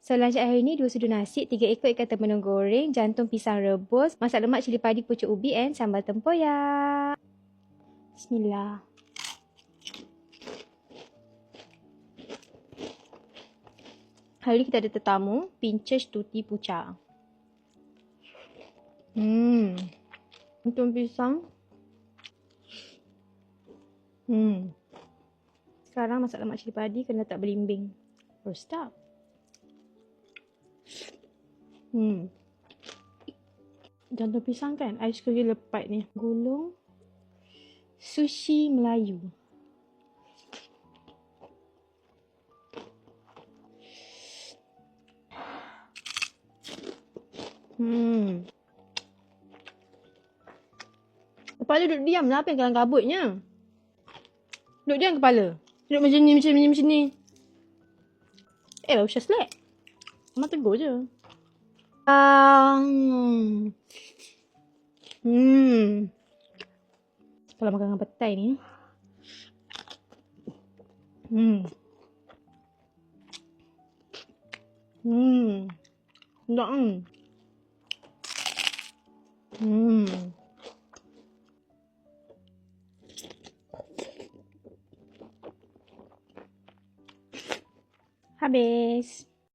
So, lunch hari ni 2 sudu nasi, 3 ekor ikan temenung goreng, jantung pisang rebus, masak lemak cili padi, pucuk ubi and sambal tempoyak. Bismillah. Hari ni kita ada tetamu, Pinches Tuti Puca. Jantung pisang. Sekarang masak lemak cili padi kena letak belimbing. First up. Jantung pisang kan, I suka dia lepat ni. Gulung sushi Melayu. Kepala duduk diam lah, apa yang kalang kabutnya? Duduk diam kepala. Duduk macam ni. Baru slack. Mama tegur je. Kalau makan dengan petai ni. Sedap kan? Habis.